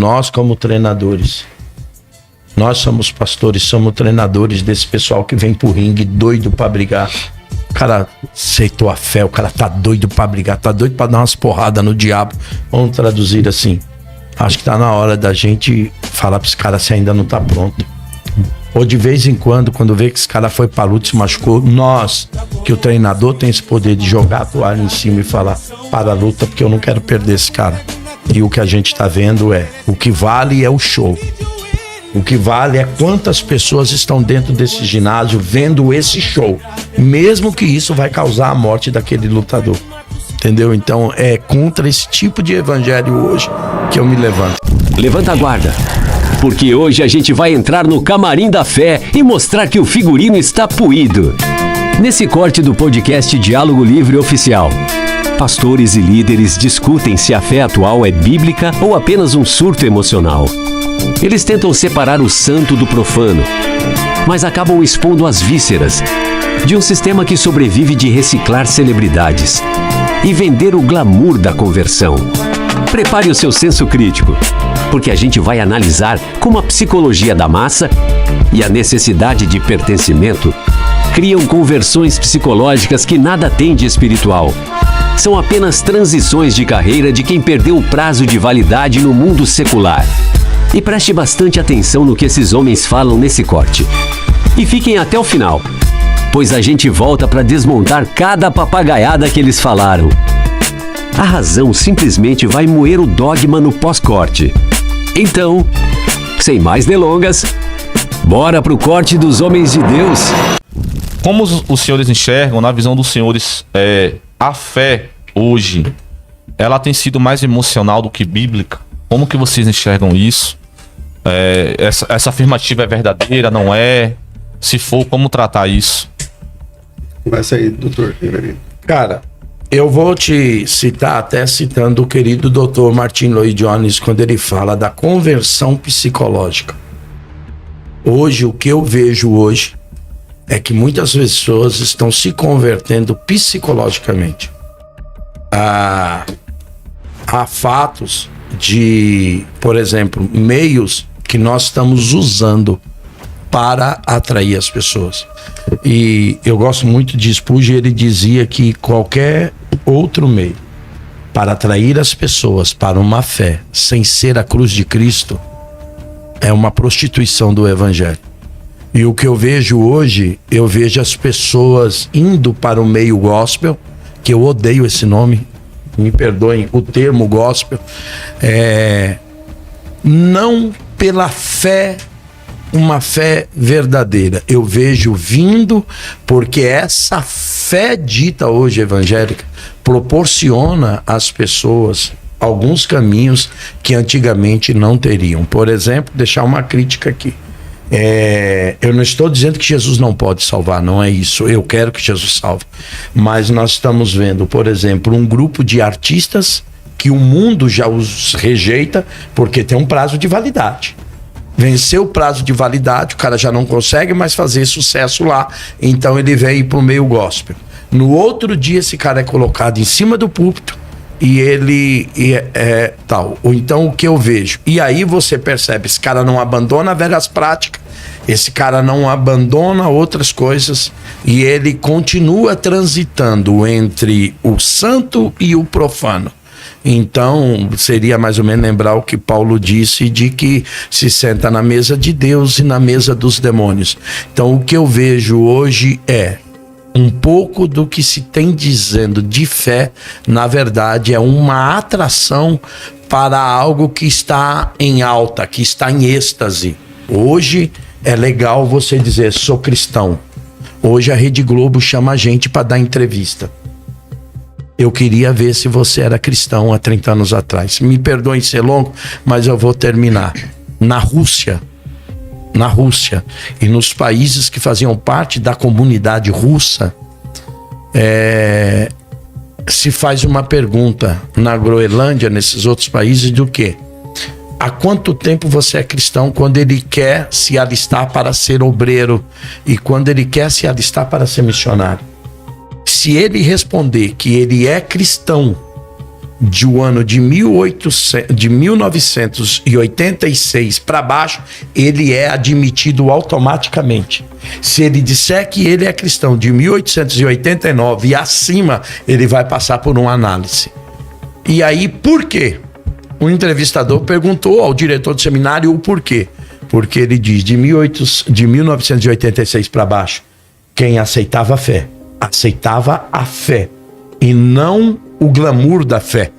Nós, como treinadores, nós somos pastores, somos treinadores desse pessoal que vem pro ringue doido pra brigar. O cara aceitou a fé, o cara tá doido pra brigar, tá doido pra dar umas porradas no diabo. Vamos traduzir assim. Acho que tá na hora da gente falar pra esse cara se ainda não tá pronto. Ou de vez em quando vê que esse cara foi pra luta e se machucou, nós, que o treinador tem esse poder de jogar a toalha em cima e falar, para a luta, porque eu não quero perder esse cara. E o que a gente tá vendo o que vale é o show. O que vale é quantas pessoas estão dentro desse ginásio vendo esse show. Mesmo que isso vai causar a morte daquele lutador. Entendeu? Então é contra esse tipo de evangelho hoje que eu me levanto. Levanta a guarda, porque hoje a gente vai entrar no camarim da fé e mostrar que o figurino está puído. Nesse corte do podcast Diálogo Livre Oficial, pastores e líderes discutem se a fé atual é bíblica ou apenas um surto emocional. Eles tentam separar o santo do profano, mas acabam expondo as vísceras de um sistema que sobrevive de reciclar celebridades e vender o glamour da conversão. Prepare o seu senso crítico, porque a gente vai analisar como a psicologia da massa e a necessidade de pertencimento criam conversões psicológicas que nada têm de espiritual. São apenas transições de carreira de quem perdeu o prazo de validade no mundo secular. E preste bastante atenção no que esses homens falam nesse corte. E fiquem até o final, pois a gente volta para desmontar cada papagaiada que eles falaram. A razão simplesmente vai moer o dogma no pós-corte. Então, sem mais delongas, bora pro corte dos homens de Deus. Como os senhores enxergam, na visão dos senhores, a fé hoje, ela tem sido mais emocional do que bíblica? Como que vocês enxergam isso? Essa afirmativa é verdadeira, não é? Se for, como tratar isso? Começa aí, doutor. Cara, eu vou te citar, até citando o querido doutor Martin Lloyd-Jones, quando ele fala da conversão psicológica. Hoje, o que eu vejo hoje é que muitas pessoas estão se convertendo psicologicamente. Há fatos de, por exemplo, meios que nós estamos usando para atrair as pessoas. E eu gosto muito de Spurgeon, ele dizia que qualquer outro meio para atrair as pessoas para uma fé sem ser a cruz de Cristo é uma prostituição do evangelho. E o que eu vejo hoje, eu vejo as pessoas indo para o meio gospel, que eu odeio esse nome, me perdoem o termo gospel, não pela fé, uma fé verdadeira. Eu vejo vindo porque essa fé dita hoje evangélica proporciona às pessoas alguns caminhos que antigamente não teriam. Por exemplo, deixar uma crítica aqui. Eu não estou dizendo que Jesus não pode salvar, não é isso. Eu quero que Jesus salve. Mas nós estamos vendo, por exemplo, um grupo de artistas que o mundo já os rejeita porque tem um prazo de validade. Venceu o prazo de validade, o cara já não consegue mais fazer sucesso lá, então ele vem para o meio gospel. No outro dia esse cara é colocado em cima do púlpito e ele tal. Ou então o que eu vejo? E aí você percebe, esse cara não abandona velhas práticas, esse cara não abandona outras coisas e ele continua transitando entre o santo e o profano. Então, seria mais ou menos lembrar o que Paulo disse de que se senta na mesa de Deus e na mesa dos demônios. Então, o que eu vejo hoje é um pouco do que se tem dizendo de fé, na verdade, é uma atração para algo que está em alta, que está em êxtase. Hoje é legal você dizer, sou cristão. Hoje a Rede Globo chama a gente para dar entrevista. Eu queria ver se você era cristão há 30 anos atrás. Me perdoem ser longo, mas eu vou terminar. Na Rússia e nos países que faziam parte da comunidade russa, se faz uma pergunta na Groenlândia, nesses outros países, do quê? Há quanto tempo você é cristão? Quando ele quer se alistar para ser obreiro e quando ele quer se alistar para ser missionário. Se ele responder que ele é cristão do ano de 1986 para baixo, ele é admitido automaticamente. Se ele disser que ele é cristão de 1889 e acima, ele vai passar por uma análise. E aí, por quê? O entrevistador perguntou ao diretor do seminário o porquê. Porque ele diz, de 1986 para baixo, quem aceitava a fé e não o glamour da fé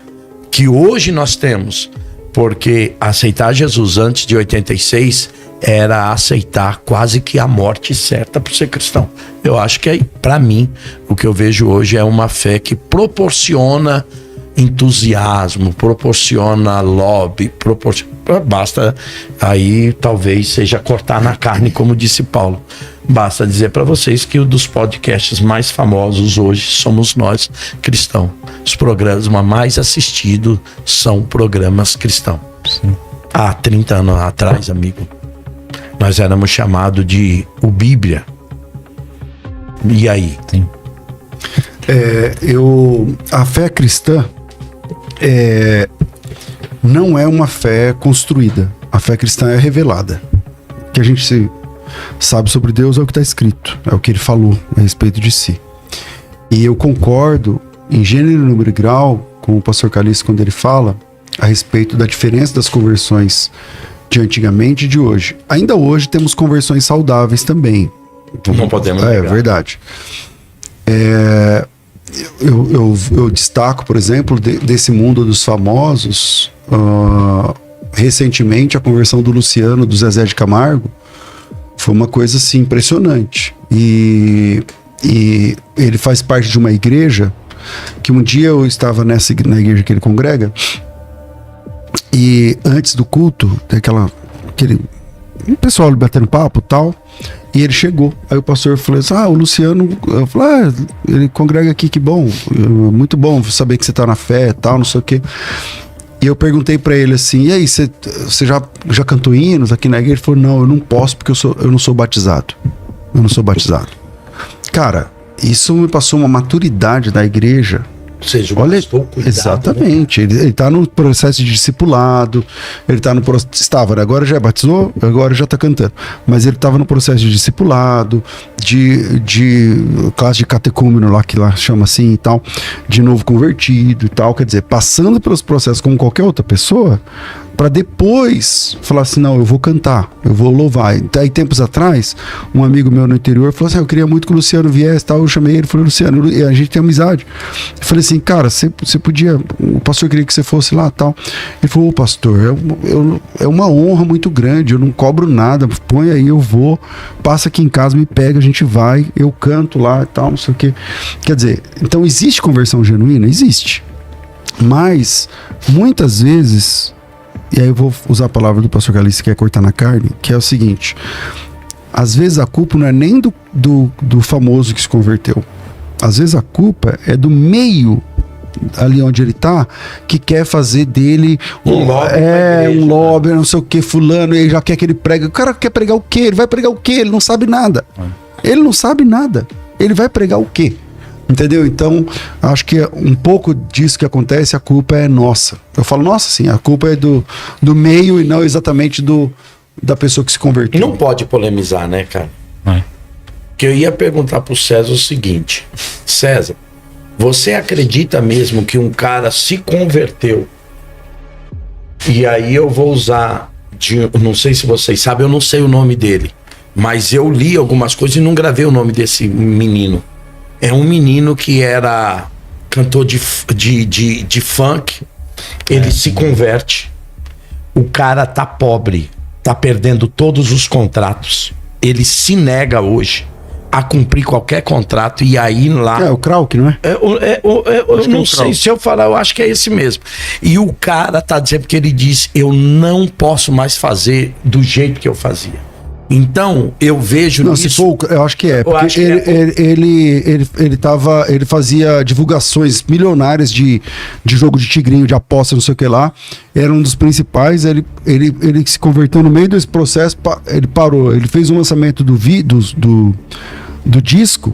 que hoje nós temos, porque aceitar Jesus antes de 86 era aceitar quase que a morte certa por ser cristão. Eu acho que, para mim, o que eu vejo hoje é uma fé que proporciona entusiasmo, proporciona lobby, basta aí talvez seja cortar na carne, como disse Paulo. Basta dizer para vocês que um dos podcasts mais famosos hoje somos nós, cristãos. Os programas mais assistidos são programas cristãos. Sim. Há 30 anos atrás, amigo, nós éramos chamados de o Bíblia. E aí? Sim. A fé cristã não é uma fé construída. A fé cristã é revelada. O que a gente sabe sobre Deus é o que está escrito, é o que ele falou a respeito de si. E eu concordo em gênero, número e grau com o pastor Calixto quando ele fala a respeito da diferença das conversões de antigamente e de hoje. Ainda hoje temos conversões saudáveis também. Não podemos negar. É verdade. Eu destaco, por exemplo, desse mundo dos famosos, recentemente a conversão do Luciano, do Zezé de Camargo, foi uma coisa assim impressionante. E ele faz parte de uma igreja que um dia eu estava na igreja que ele congrega, e antes do culto, tem aquele pessoal batendo papo e tal, e ele chegou. Aí o pastor falou assim, o Luciano, eu falei, ele congrega aqui, que bom, muito bom saber que você tá na fé e tal, não sei o quê. E eu perguntei pra ele assim, e aí, você já cantou hinos aqui na igreja? Ele falou, não, eu não posso porque eu não sou batizado. Eu não sou batizado. Cara, isso me passou uma maturidade da igreja. Ou seja, cuidado, exatamente, né? Ele tá no processo de discipulado, ele tá no estava, né? Agora já batizou, agora já tá cantando, mas ele estava no processo de discipulado, de classe de catecúmeno lá, que lá chama assim e tal, de novo convertido e tal, quer dizer, passando pelos processos como qualquer outra pessoa, para depois falar assim, não, eu vou cantar, eu vou louvar. Aí tempos atrás, um amigo meu no interior falou assim, eu queria muito que o Luciano viesse, tal. Eu chamei ele, falei, Luciano, e a gente tem amizade. Eu falei assim, cara, você podia, o pastor queria que você fosse lá, tal. Ele falou, pastor, é uma honra muito grande, eu não cobro nada, põe aí, eu vou, passa aqui em casa, me pega, a gente vai, eu canto lá e tal, não sei o quê. Quer dizer, então existe conversão genuína? Existe. Mas, muitas vezes, e aí eu vou usar a palavra do pastor Calixto, que é cortar na carne, que é o seguinte, às vezes a culpa não é nem do famoso que se converteu, às vezes a culpa é do meio ali onde ele tá, que quer fazer dele um lobby, não sei o que, fulano, ele já quer que ele pregue. O cara quer pregar o quê? Ele vai pregar o quê? Ele não sabe nada. Ele não sabe nada. Ele vai pregar o quê? Entendeu? Então, acho que um pouco disso que acontece, a culpa é nossa. Eu falo, nossa, sim, a culpa é do meio e não exatamente da pessoa que se converteu. Não pode polemizar, né, cara? Que eu ia perguntar pro César o seguinte, César, você acredita mesmo que um cara se converteu? E aí eu vou usar, não sei se vocês sabem, eu não sei o nome dele, mas eu li algumas coisas e não gravei o nome desse menino. É um menino que era cantor de funk, ele se converte, o cara tá pobre, tá perdendo todos os contratos, ele se nega hoje a cumprir qualquer contrato, e aí lá... É o Krauk, não é? Eu não sei, se eu falar, eu acho que é esse mesmo. E o cara tá dizendo que ele disse, eu não posso mais fazer do jeito que eu fazia. Então, eu vejo não, nisso... Se for, eu acho que é, porque ele fazia divulgações milionárias de jogo de tigrinho, de aposta, não sei o que lá, era um dos principais, ele se converteu no meio desse processo, ele parou, ele fez um lançamento do disco,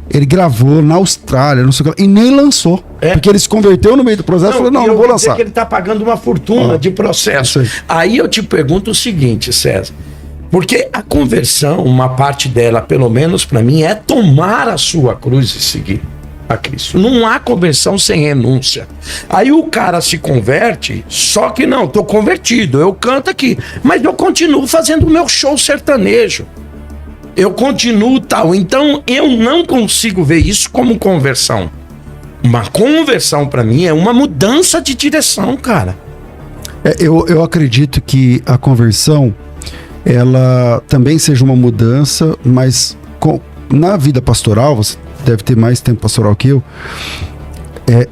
Ele gravou na Austrália, não sei o que, e nem lançou. Porque ele se converteu no meio do processo e falou, não vou lançar. Que ele tá pagando uma fortuna de processo. Aí eu te pergunto o seguinte, César. Porque a conversão, uma parte dela, pelo menos para mim, é tomar a sua cruz e seguir a Cristo. Não há conversão sem renúncia. Aí o cara se converte, só que não, tô convertido, eu canto aqui, mas eu continuo fazendo o meu show sertanejo. Eu continuo tal. Então eu não consigo ver isso como conversão. Uma conversão para mim é uma mudança de direção, cara. Eu acredito que a conversão ela também seja uma mudança, mas na vida pastoral, você deve ter mais tempo pastoral que eu,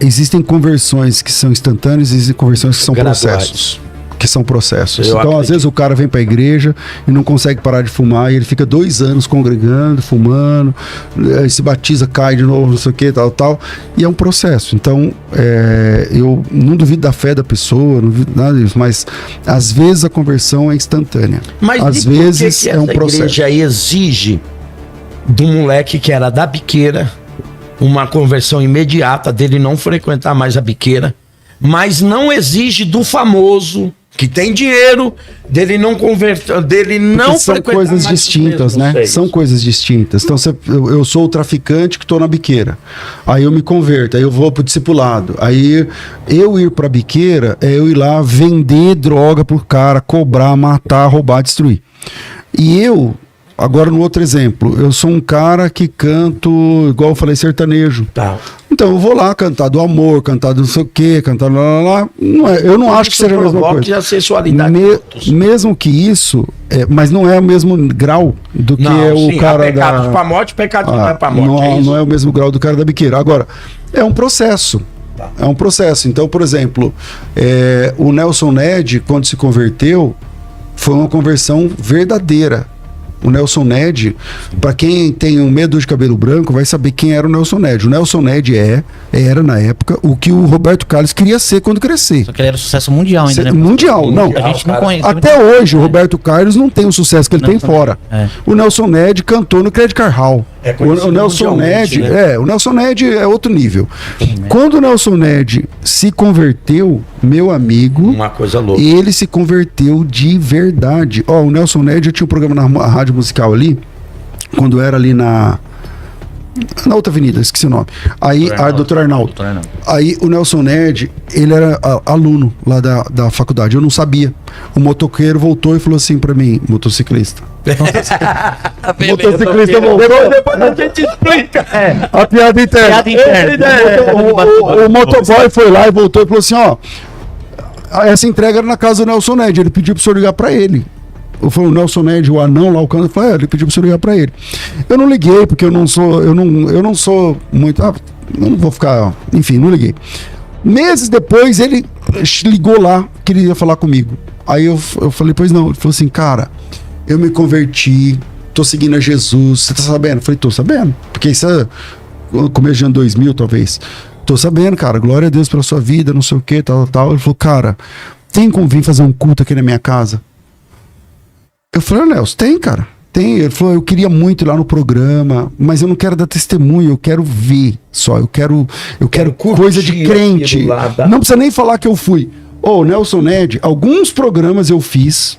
existem conversões que são instantâneas e existem conversões que são processos. Então, às vezes, o cara vem pra igreja e não consegue parar de fumar, e ele fica 2 anos congregando, fumando, aí se batiza, cai de novo, não sei o que, tal, e é um processo. Então, eu não duvido da fé da pessoa, não duvido nada disso, mas às vezes a conversão é instantânea. Mas às vezes que é um processo. A igreja exige do moleque que era da biqueira uma conversão imediata, dele não frequentar mais a biqueira, mas não exige do famoso que tem dinheiro, dele não converter, dele não são coisas distintas, né? São coisas distintas. Então, eu sou o traficante que estou na biqueira. Aí eu me converto, aí eu vou pro discipulado. Aí eu ir pra biqueira é eu ir lá vender droga pro cara, cobrar, matar, roubar, destruir. E eu, agora no outro exemplo, eu sou um cara que canto, igual eu falei, sertanejo. Tá. Então eu vou lá cantar do amor, cantar do não sei o quê, cantar lá. Eu não acho que seja a mesma coisa. A sexualidade mesmo que isso, mas não é o mesmo grau do que o cara pecado pra morte, pecado não é pra morte. Não é o mesmo grau do cara da biqueira. Agora, é um processo. É um processo. Então, por exemplo, o Nelson Ned, quando se converteu, foi uma conversão verdadeira. O Nelson Ned, para quem tem um medo de cabelo branco, vai saber quem era o Nelson Ned. O Nelson Ned era na época o que o Roberto Carlos queria ser quando crescer. Só que ele era sucesso mundial ainda, né? Mundial, não. A gente não conhece. Até hoje, o Roberto Carlos não tem o sucesso que ele tem fora. O Nelson Ned cantou no Credit Card Hall. O Nelson Ned, né? O Nelson Ned é outro nível. Quando o Nelson Ned se converteu, meu amigo, uma coisa louca. Ele se converteu de verdade. O Nelson Ned, eu tinha um programa na rádio musical ali, quando era ali na outra avenida, esqueci o nome. Aí, Dr. Arnaldo. Aí o Nelson Ned, ele era aluno lá da faculdade, eu não sabia. O motoqueiro voltou e falou assim pra mim, motociclista. Motociclista voltou. Depois a gente explica. A piada interna. O motoboy foi lá e voltou e falou assim, essa entrega era na casa do Nelson Ned, ele pediu pro senhor ligar pra ele. Foi o Nelson Ned, o anão lá, o canto, ele pediu pra você ligar pra ele. Eu não liguei, porque eu não sou muito. Eu não vou ficar. Enfim, não liguei. Meses depois, ele ligou lá, queria falar comigo. Aí eu falei, pois não. Ele falou assim, cara, eu me converti, tô seguindo a Jesus, você tá sabendo? Eu falei, tô sabendo. Porque isso é começo de ano 2000, talvez. Tô sabendo, cara, glória a Deus pela sua vida, não sei o que, tal. Ele falou, cara, tem como vir fazer um culto aqui na minha casa? Eu falei, Nelson, tem, cara, tem. Ele falou, eu queria muito ir lá no programa, mas eu não quero dar testemunho, eu quero ver só, eu quero coisa de crente. Não precisa nem falar que eu fui. Nelson Ned, alguns programas eu fiz,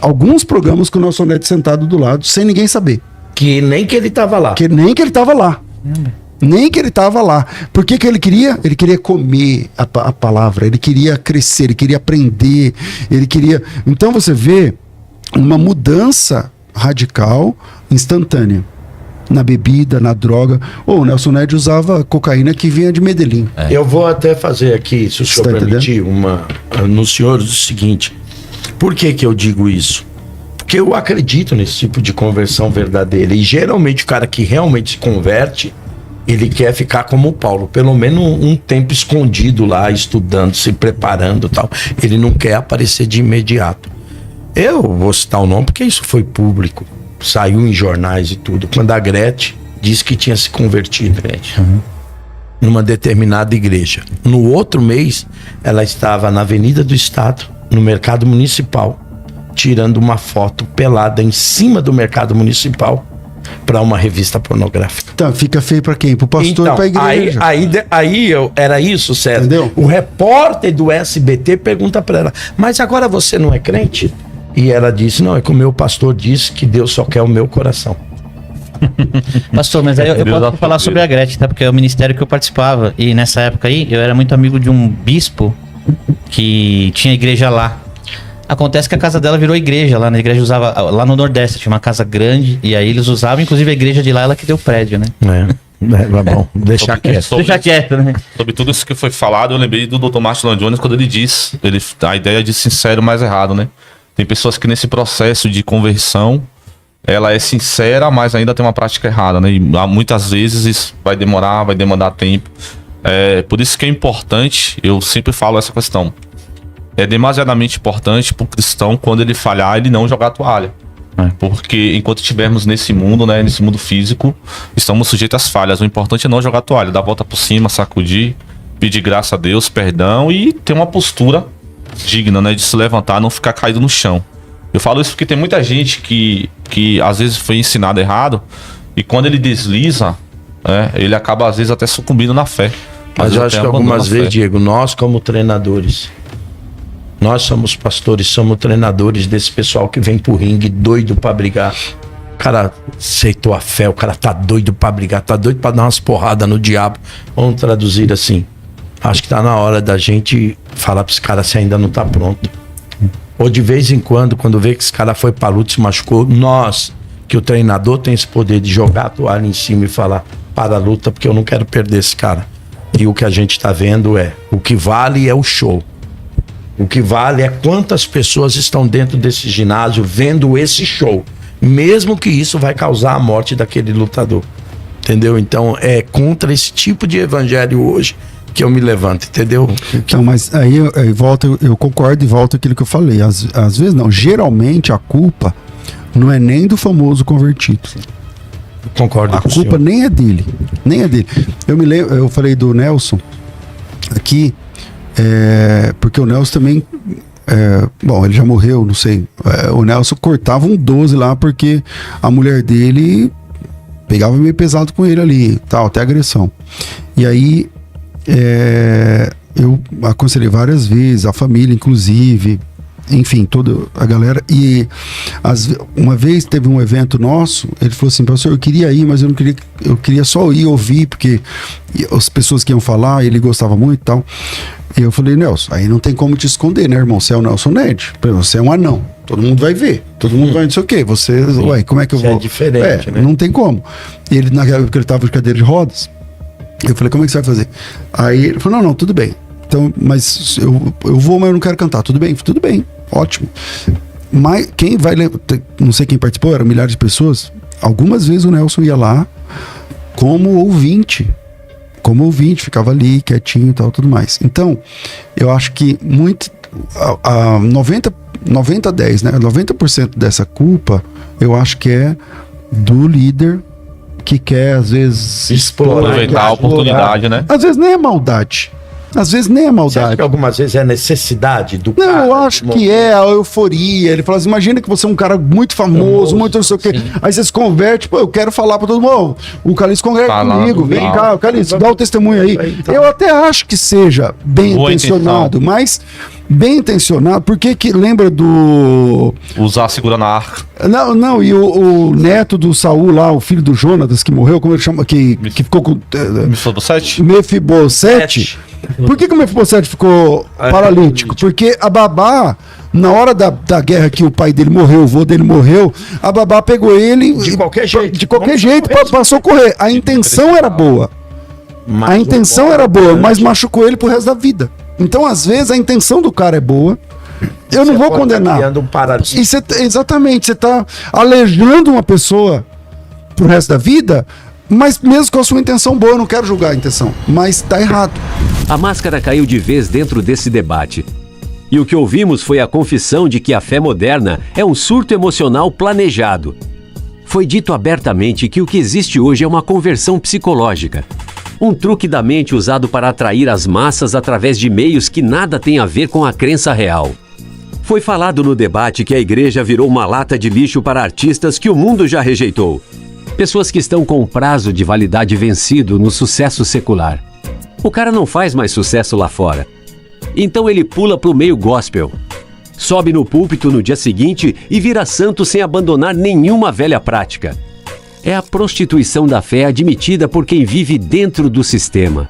com o Nelson Ned sentado do lado, sem ninguém saber. Que nem que ele tava lá. Nem que ele tava lá. Por que ele queria? Ele queria comer a palavra, ele queria crescer, ele queria aprender, ele queria... Então você vê uma mudança radical, instantânea. Na bebida, na droga. O Nelson Ned usava cocaína que vinha de Medellín. Eu vou até fazer aqui, se o senhor permitir, no senhor o seguinte. Por que eu digo isso? Porque eu acredito nesse tipo de conversão verdadeira. E geralmente o cara que realmente se converte, ele quer ficar como o Paulo, pelo menos um tempo escondido lá, estudando, se preparando e tal. Ele não quer aparecer de imediato. Eu vou citar o nome porque isso foi público, saiu em jornais e tudo, quando a Gretchen disse que tinha se convertido numa determinada igreja. No outro mês, ela estava na Avenida do Estado, no Mercado Municipal, tirando uma foto pelada em cima do Mercado Municipal, para uma revista pornográfica. Então, fica feio pra quem? Pro pastor e pra igreja. Era isso, César. Entendeu? O repórter do SBT pergunta para ela, mas agora você não é crente? E ela disse, não, é que o meu pastor disse que Deus só quer o meu coração. Pastor, mas aí eu Deus posso falar sobre a Gretchen, tá? Porque é o ministério que eu participava. E nessa época aí, eu era muito amigo de um bispo que tinha igreja lá. Acontece que a casa dela virou igreja lá, na igreja usava, lá no Nordeste, tinha uma casa grande, e aí eles usavam, inclusive a igreja de lá, ela que deu prédio, né? É bom, deixar quieto. Deixa quieto, né? Sobre tudo isso que foi falado, eu lembrei do Dr. Martin Lloyd Jones quando ele diz, a ideia de sincero mais errado, né? Tem pessoas que nesse processo de conversão, ela é sincera, mas ainda tem uma prática errada, né? E muitas vezes isso vai demandar tempo. Por isso que é importante, eu sempre falo essa questão. É demasiadamente importante para o cristão, quando ele falhar, ele não jogar a toalha. Porque enquanto estivermos nesse mundo, né, nesse mundo físico, estamos sujeitos às falhas. O importante é não jogar a toalha, dar a volta por cima, sacudir, pedir graça a Deus, perdão e ter uma postura digna, né, de se levantar, não ficar caído no chão. Eu falo isso porque tem muita gente que às vezes foi ensinado errado e quando ele desliza, ele acaba às vezes até sucumbindo na fé. Mas eu acho que algumas vezes, Diego, nós como treinadores, nós somos pastores, somos treinadores desse pessoal que vem pro ringue doido pra brigar. O cara aceitou a fé, o cara tá doido pra brigar, tá doido pra dar umas porradas no diabo. Vamos traduzir assim. Acho que tá na hora da gente falar pra esse cara se ainda não tá pronto. Ou de vez em quando vê que esse cara foi pra luta e se machucou, nós, que o treinador tem esse poder de jogar a toalha em cima e falar, para a luta, porque eu não quero perder esse cara. E o que a gente tá vendo o que vale é o show. O que vale é quantas pessoas estão dentro desse ginásio vendo esse show. Mesmo que isso vai causar a morte daquele lutador. Entendeu? Então é contra esse tipo de evangelho hoje que eu me levanto, entendeu? Então, mas aí eu concordo e volto àquilo que eu falei. Às vezes não, geralmente a culpa não é nem do famoso convertido. Concordo com a culpa nem é dele. Nem é dele. Eu me lembro, eu falei do Nelson aqui. Porque o Nelson também bom, ele já morreu, não sei, o Nelson cortava um 12 lá porque a mulher dele pegava meio pesado com ele ali, tal, até agressão. E aí eu aconselhei várias vezes, a família inclusive, enfim, toda a galera. E uma vez teve um evento nosso, ele falou assim, pastor, eu queria ir, mas eu queria só ir ouvir, porque as pessoas que iam falar, ele gostava muito e tal. E eu falei, Nelson, aí não tem como te esconder, né, irmão? Você é o Nelson Ned, você é um anão, todo mundo vai ver, todo mundo vai não sei o quê, ué, como é que eu vou? É diferente, né? Não tem como. E ele, naquela época, ele tava de cadeira de rodas, eu falei, como é que você vai fazer? Aí ele falou, não, tudo bem. Então, mas eu vou, mas eu não quero cantar. Tudo bem, ótimo. Mas quem vai, não sei quem participou, eram milhares de pessoas. Algumas vezes o Nelson ia lá como ouvinte, ficava ali quietinho e tal, tudo mais. Então, eu acho que 90-10, né? 90% dessa culpa, eu acho que é do líder que quer, às vezes, aproveitar a oportunidade, né? Às vezes nem é maldade. Você acha que algumas vezes é necessidade do Não, cara? eu acho que é a euforia. Ele fala assim, imagina que você é um cara muito famoso, muito não sei o quê. Aí você se converte, eu quero falar pra todo mundo, o Caliço congrega comigo, vem cá, Caliço, dá o testemunho aí. Eu até acho que seja bem intencionado, mas bem intencionado, porque que lembra do... Usar segurando a arca. Não, e o neto do Saul lá, o filho do Jonatas que morreu, como ele chama, que ficou com... Mefibosete. Por que o Mefibosete ficou paralítico? Porque a babá, na hora da guerra que o pai dele morreu, o vô dele morreu, a babá pegou ele de qualquer jeito para socorrer. A intenção era boa. Mas machucou ele pro resto da vida. Então, às vezes, a intenção do cara é boa. Eu não vou condenar. Exatamente, você tá aleijando uma pessoa pro resto da vida, mas mesmo com a sua intenção boa, eu não quero julgar a intenção, mas tá errado. A máscara caiu de vez dentro desse debate. E o que ouvimos foi a confissão de que a fé moderna é um surto emocional planejado. Foi dito abertamente que o que existe hoje é uma conversão psicológica. Um truque da mente usado para atrair as massas através de meios que nada tem a ver com a crença real. Foi falado no debate que a igreja virou uma lata de lixo para artistas que o mundo já rejeitou. Pessoas que estão com o prazo de validade vencido no sucesso secular. O cara não faz mais sucesso lá fora. Então ele pula pro meio gospel. Sobe no púlpito no dia seguinte e vira santo sem abandonar nenhuma velha prática. É a prostituição da fé admitida por quem vive dentro do sistema.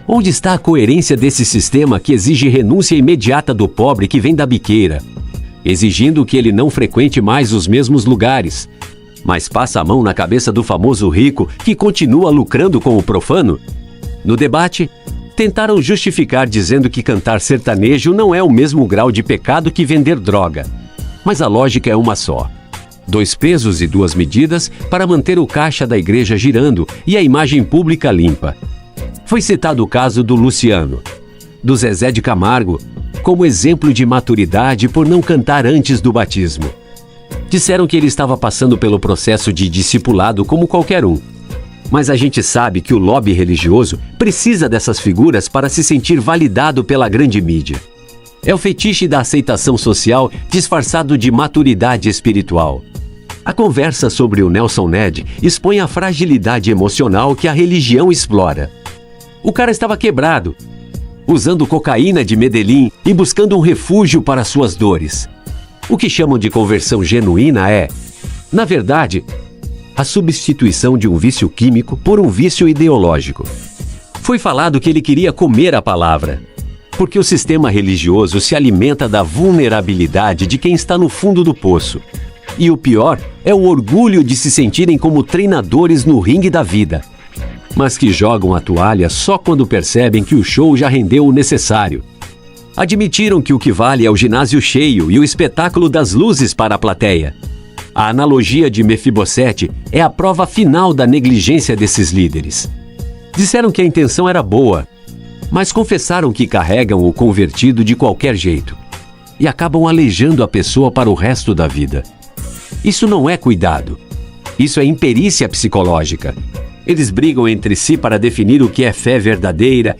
Onde está a coerência desse sistema que exige renúncia imediata do pobre que vem da biqueira, exigindo que ele não frequente mais os mesmos lugares, mas passa a mão na cabeça do famoso rico que continua lucrando com o profano? No debate, tentaram justificar dizendo que cantar sertanejo não é o mesmo grau de pecado que vender droga. Mas a lógica é uma só. 2 pesos e 2 medidas para manter o caixa da igreja girando e a imagem pública limpa. Foi citado o caso do Luciano, do Zezé de Camargo, como exemplo de maturidade por não cantar antes do batismo. Disseram que ele estava passando pelo processo de discipulado como qualquer um. Mas a gente sabe que o lobby religioso precisa dessas figuras para se sentir validado pela grande mídia. É o fetiche da aceitação social disfarçado de maturidade espiritual. A conversa sobre o Nelson Ned expõe a fragilidade emocional que a religião explora. O cara estava quebrado, usando cocaína de Medellín e buscando um refúgio para suas dores. O que chamam de conversão genuína é, na verdade, a substituição de um vício químico por um vício ideológico. Foi falado que ele queria comer a palavra, porque o sistema religioso se alimenta da vulnerabilidade de quem está no fundo do poço. E o pior é o orgulho de se sentirem como treinadores no ringue da vida, mas que jogam a toalha só quando percebem que o show já rendeu o necessário. Admitiram que o que vale é o ginásio cheio e o espetáculo das luzes para a plateia. A analogia de Mefibosete é a prova final da negligência desses líderes. Disseram que a intenção era boa, mas confessaram que carregam o convertido de qualquer jeito e acabam aleijando a pessoa para o resto da vida. Isso não é cuidado. Isso é imperícia psicológica. Eles brigam entre si para definir o que é fé verdadeira,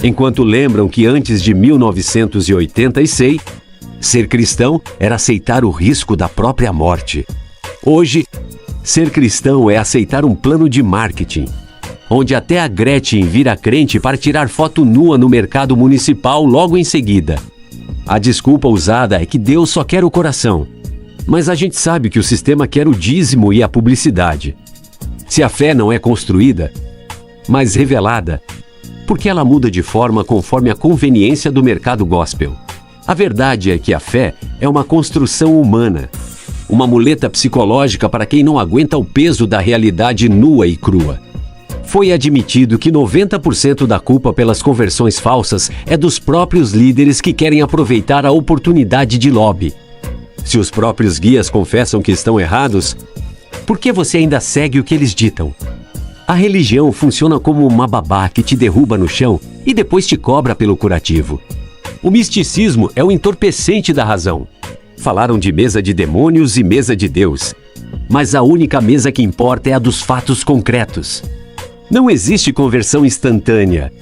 enquanto lembram que antes de 1986, ser cristão era aceitar o risco da própria morte. Hoje, ser cristão é aceitar um plano de marketing, onde até a Gretchen vira crente para tirar foto nua no mercado municipal logo em seguida. A desculpa usada é que Deus só quer o coração, mas a gente sabe que o sistema quer o dízimo e a publicidade. Se a fé não é construída, mas revelada, porque ela muda de forma conforme a conveniência do mercado gospel. A verdade é que a fé é uma construção humana, uma muleta psicológica para quem não aguenta o peso da realidade nua e crua. Foi admitido que 90% da culpa pelas conversões falsas é dos próprios líderes que querem aproveitar a oportunidade de lobby. Se os próprios guias confessam que estão errados, por que você ainda segue o que eles ditam? A religião funciona como uma babá que te derruba no chão e depois te cobra pelo curativo. O misticismo é o entorpecente da razão. Falaram de mesa de demônios e mesa de Deus, mas a única mesa que importa é a dos fatos concretos. Não existe conversão instantânea.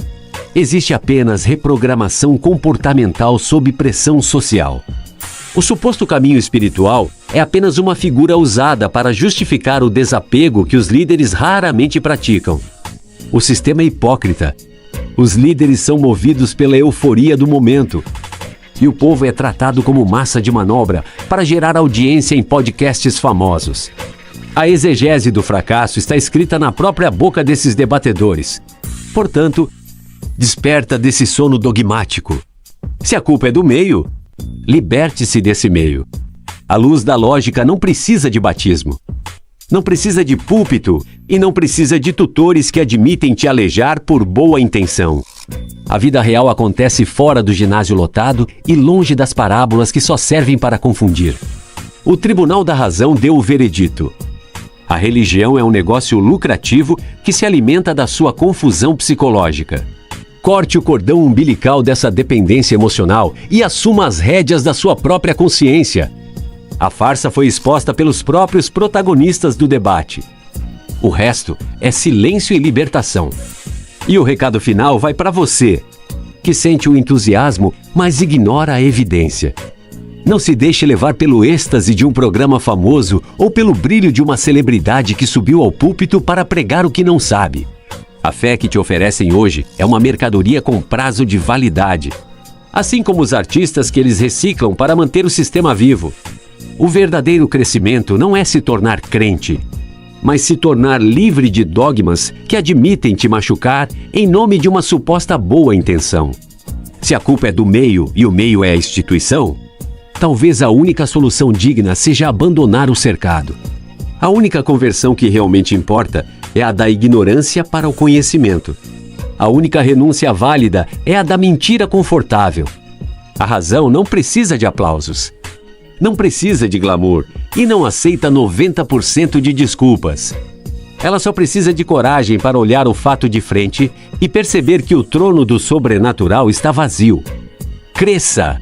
Existe apenas reprogramação comportamental sob pressão social. O suposto caminho espiritual é apenas uma figura usada para justificar o desapego que os líderes raramente praticam. O sistema é hipócrita. Os líderes são movidos pela euforia do momento. E o povo é tratado como massa de manobra para gerar audiência em podcasts famosos. A exegese do fracasso está escrita na própria boca desses debatedores. Portanto, desperta desse sono dogmático. Se a culpa é do meio, liberte-se desse meio. A luz da lógica não precisa de batismo. Não precisa de púlpito e não precisa de tutores que admitem te alejar por boa intenção. A vida real acontece fora do ginásio lotado e longe das parábolas que só servem para confundir. O Tribunal da Razão deu o veredito. A religião é um negócio lucrativo que se alimenta da sua confusão psicológica. Corte o cordão umbilical dessa dependência emocional e assuma as rédeas da sua própria consciência. A farsa foi exposta pelos próprios protagonistas do debate. O resto é silêncio e libertação. E o recado final vai para você, que sente o entusiasmo, mas ignora a evidência. Não se deixe levar pelo êxtase de um programa famoso ou pelo brilho de uma celebridade que subiu ao púlpito para pregar o que não sabe. A fé que te oferecem hoje é uma mercadoria com prazo de validade. Assim como os artistas que eles reciclam para manter o sistema vivo. O verdadeiro crescimento não é se tornar crente, mas se tornar livre de dogmas que admitem te machucar em nome de uma suposta boa intenção. Se a culpa é do meio e o meio é a instituição, talvez a única solução digna seja abandonar o cercado. A única conversão que realmente importa é a da ignorância para o conhecimento. A única renúncia válida é a da mentira confortável. A razão não precisa de aplausos. Não precisa de glamour e não aceita 90% de desculpas. Ela só precisa de coragem para olhar o fato de frente e perceber que o trono do sobrenatural está vazio. Cresça!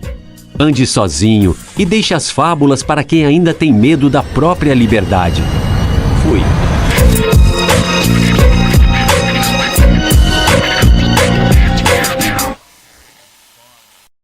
Ande sozinho e deixe as fábulas para quem ainda tem medo da própria liberdade. Fui.